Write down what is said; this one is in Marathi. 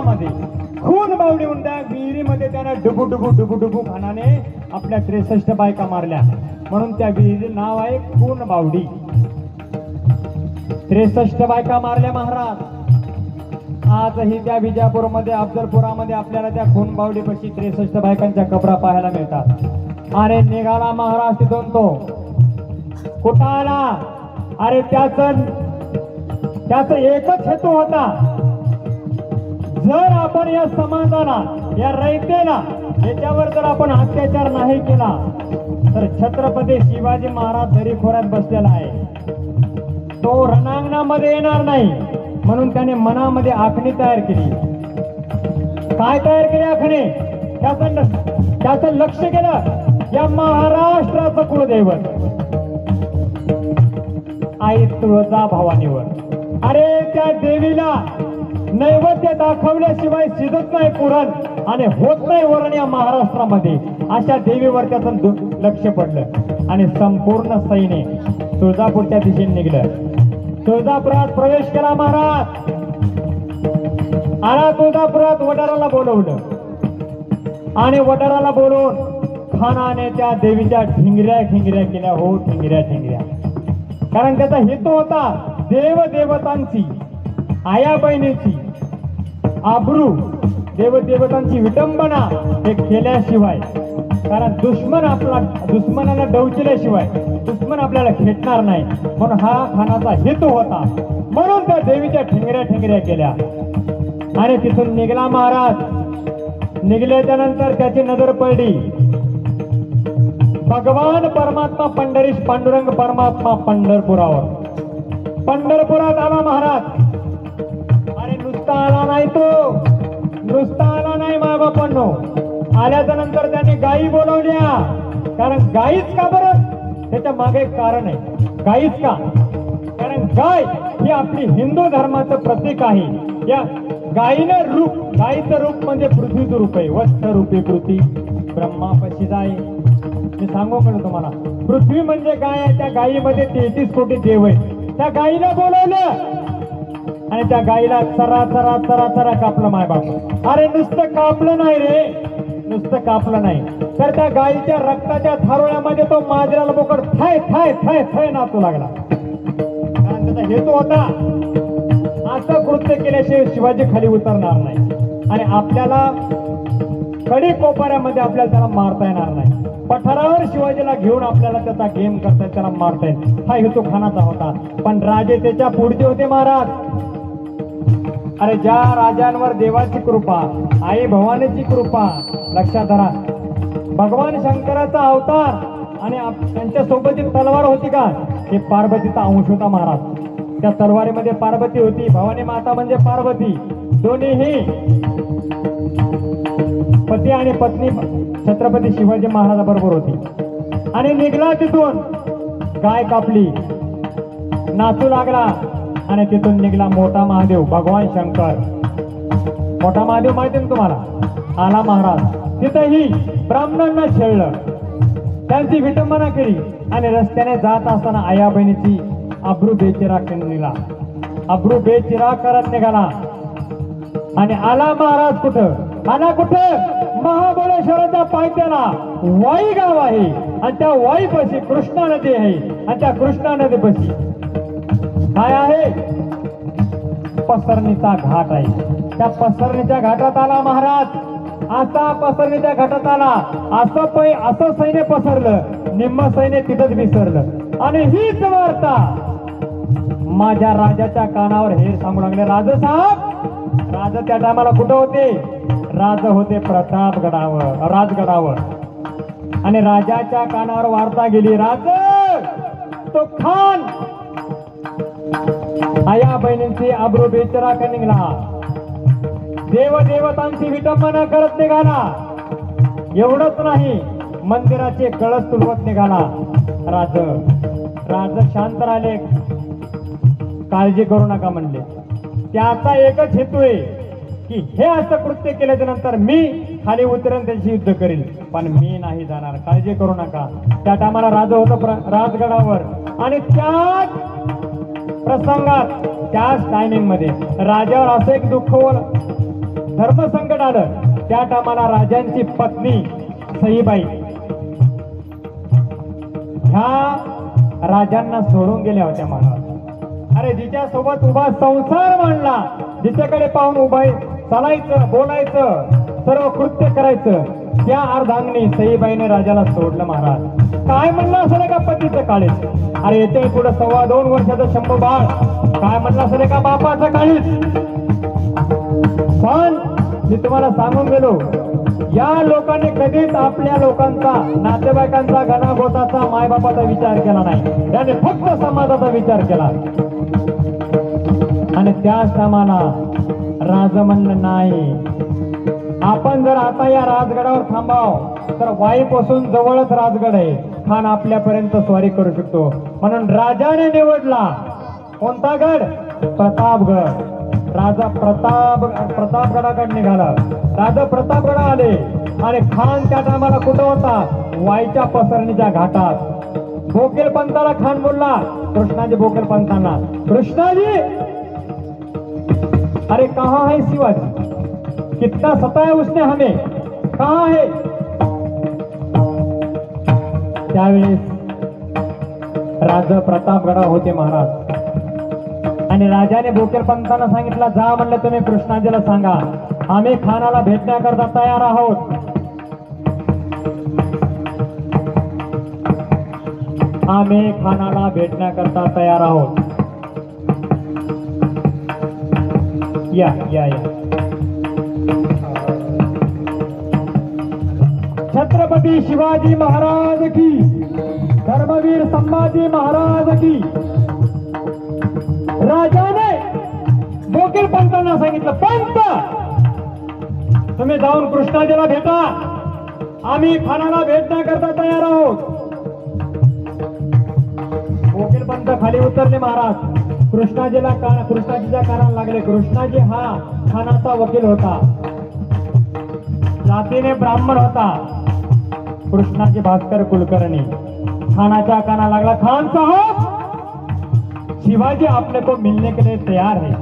मध्ये खून बावडी म्हणून त्या विहिरीमध्ये त्यानं डुबू डुबू डुबू डुबू खानाने आपल्या 63 बायका मारल्या, म्हणून त्या विहिरीचे नाव आहे खून बावडी. 63 बायका मारल्या महाराज. आजही त्या विजापूरमध्ये अफजलपुरामध्ये आपल्याला त्या खून बावडीपाशी 63 बायकांच्या कबरा पाहायला मिळतात. आणि निघाला महाराज तिथून तो कुठं आला? अरे त्याचा एकच हेतू होता, जर आपण या समाजाला, या रयतेला याच्यावर जर आपण अत्याचार नाही केला तर छत्रपती शिवाजी महाराज दरीखोऱ्यात बसलेला आहे, तो रणांगणामध्ये येणार नाही. म्हणून त्याने मनामध्ये आखणी तयार केली. काय तयार केली आखणी? त्याचं लक्ष केलं या महाराष्ट्राचं कुलदैवत आई तुळजा भवानीवर. अरे त्या देवीला नैवेद्य दाखवल्याशिवाय शिजत नाही पुरण आणि होत नाही वरण या महाराष्ट्रामध्ये. अशा देवीवर त्याचं लक्ष पडलं आणि संपूर्ण सैन्य तुळजापूरच्या दिशेने निघलं. तुळजापुरात प्रवेश केला महाराज. आला तुळजापुरात वडाराला बोलवलं आणि वडाराला बोलवून खानाने त्या देवीच्या ठिंगऱ्या खिंगऱ्या केल्या. हो, ठिंगऱ्या ठिंगऱ्या. कारण त्याचा हेतू होता देवदेवतांची, आया बहिणीची आबरू, देवदेवतांची विटंबना हे केल्याशिवाय, कारण दुश्मनाला डवचिल्याशिवाय दुश्मन आपल्याला खेटणार नाही, म्हणून हा खानाचा हेतू होता. म्हणून त्या देवीच्या ठिंगऱ्या ठिंगऱ्या केल्या आणि तिथून निघाला महाराज. निघल्याच्या नंतर त्याची नजर पडली भगवान परमात्मा पंढरीश पांडुरंग परमात्मा पंढरपुरावर. पंढरपुरात आला महाराज. अरे नुसता आला नाही, तो नुसता आला नाही मायबापांनो. आल्याच्या नंतर त्याने गायी बोलवल्या. कारण गायीच का बरं? त्याच्या मागे एक कारण आहे. गायीच का? कारण गाय ही आपली हिंदू धर्माचं प्रतीक आहे. या गायीनं रूप, गायीचं रूप म्हणजे पृथ्वीचं रूप आहे. वत्स रूपी पृथ्वी ब्रह्मापाशी जाय. मी सांगू का तुम्हाला, पृथ्वी म्हणजे गाय आहे. त्या गायीमध्ये 33 कोटी देव आहे. त्या गायीला बोलवलं आणि त्या गायीला चरा चरा चरा चरा कापलं मायबाप. अरे नुसतं कापलं नाही रे, नुसतं कापलं नाही तर त्या गायीच्या रक्ताच्या थारोळ्यामध्ये तो माजराला बोकड थाय थाय थाय थाय नाचू लागला. कारण त्याचा हेतू होता असं कृत्य केल्याशिवाय शिवाजी खाली उतरणार नाही आणि आपल्याला कडी कोपाऱ्यामध्ये आपल्याला त्याला मारता येणार नाही. पठारावर शिवाजीला घेऊन आपल्याला त्याचा गेम करता, त्याला मारता येईल, हा हेतू खानाचा होता. पण राजे त्याच्या पुढचे होते महाराज. अरे ज्या राजांवर देवाची कृपा, आई भवानीची कृपा, लक्षात धरा, भगवान शंकराचा अवतार आणि त्यांच्या सोबत तलवार होती का? हे पार्वतीचा अंश होता महाराज. त्या तलवारीमध्ये पार्वती होती. भवानी माता म्हणजे पार्वती. दोन्हीही पती आणि पत्नी छत्रपती शिवाजी महाराजाबरोबर होती. आणि निघला तिथून, गाय कापली, नाचू लागला आणि तिथून निघला मोठा महादेव भगवान शंकर. मोठा महादेव माहिती ना तुम्हाला? आला महाराज. तिथेही ब्राह्मणांना छेडलं, त्यांची विटंबना केली आणि रस्त्याने जात असताना आया बहिणीची अब्रू बेचिरा निघाला. अब्रू बेचिरा करत निघाला आणि आला महाराज. कुठं आला? कुठं? महाबळेश्वराच्या पायथ्याला वाई गाव आहे आणि त्या वाईपाशी कृष्णा नदी आहे आणि त्या कृष्णा नदीपाशी काय आहे? पसरणीचा घाट आहे. त्या पसरणीच्या घाटात आला महाराज. असा पसरणीच्या घाटात आला, असं सैन्य पसरलं, निम्म सैन्य तिथंच विसरलं आणि हीच वार्ता माझ्या राजाच्या कानावर हे सांगू लागले. राजसाहेब, राजा त्या टायमाला कुठं होते? राजा होते प्रतापगडावर, राजगडावर. आणि राजाच्या कानावर वार्ता गेली, राज तो खान आया बहिणींची अब्रू बेचिरा का निघाला, देवदेवतांची विटंबना करत निघाला. एवढंच नाही, मंदिराचे कळस तुलवत निघाला. राज शांत राहिले, काळजी करू नका म्हणले. त्याचा एकच हेतू आहे की हे असं कृत्य केल्याच्या नंतर मी खाली उतरेन, त्यांची युद्ध करील, पण मी नाही जाणार, काळजी करू नका. त्या टायमाला राजा होतं राजगडावर आणि त्याच प्रसंगात त्याच टायमिंग मध्ये राजावर असं एक दुःख धर्मसंकट आलं. त्या टायमाला राजांची पत्नी सईबाई ह्या राजांना सोडून गेल्या होत्या महाराज. अरे जिच्या सोबत उभा संसार मांडला, जिच्याकडे पाहून उभा चालायचं, बोलायचं, सर्व कृत्य करायचं, त्या अर्धांगणी सईबाईने राजाला सोडलं महाराज. काय म्हणलं असेल का पतीचं काळीज? अरे येते पुढे 2.25 वर्षाचं शंभू बाळ, काय म्हणलं असेल का बापाचं काळीज? पण मी तुम्हाला सांगून गेलो, या लोकांनी कधीच आपल्या लोकांचा, नातेवाईकांचा, घनाघोताचा, मायबापाचा विचार केला नाही. त्याने फक्त समाजाचा विचार केला. आणि त्याच टायमाला राज म्हणलं नाही, आपण जर आता या राजगडावर थांबाव तर वाईपासून जवळच राजगड आहे, खान आपल्यापर्यंत स्वारी करू शकतो. म्हणून राजाने निवडला कोणता गड? प्रतापगड. राजा प्रतापगडाकडे निघाला. राजा प्रतापगड आले आणि खान त्या टायमाला कुठं होता? वाईच्या पसरणीच्या घाटात. बोकेल पंताला खान बोलला, कृष्णाजी बोकेल पंतांना, कृष्णाजी अरे कहाँ है शिवाजी? कितना सताया उसने हमें, कहाँ है? त्यावेळेस राजा प्रतापगडा होते महाराज. आणि राजाने बोकेल पंतांना सांगितलं, जा म्हणलं तुम्ही कृष्णाजीला सांगा, आम्ही खानाला भेटण्याकरता तयार आहोत. आम्ही खानाला भेटण्याकरता तयार आहोत. या या या. छत्रपती शिवाजी महाराज की, धर्मवीर संभाजी महाराज की. राजाने बोकेल पंतांना सांगितलं, पंत तुम्ही जाऊन कृष्णाजीला भेटा, आम्ही खानाला भेटण्याकरता तयार आहोत. बोकेल पंत खाली उतरले महाराज. कृष्णाजीच्या कानाला लागले. कृष्णाजी हा खानाचा वकील होता, जातीने ब्राह्मण होता. कृष्णाजी भास्कर कुलकर्णी. खानाच्या कानाला लागला, खान साहब शिवाजी अपने को मिलने के लिए तैयार है.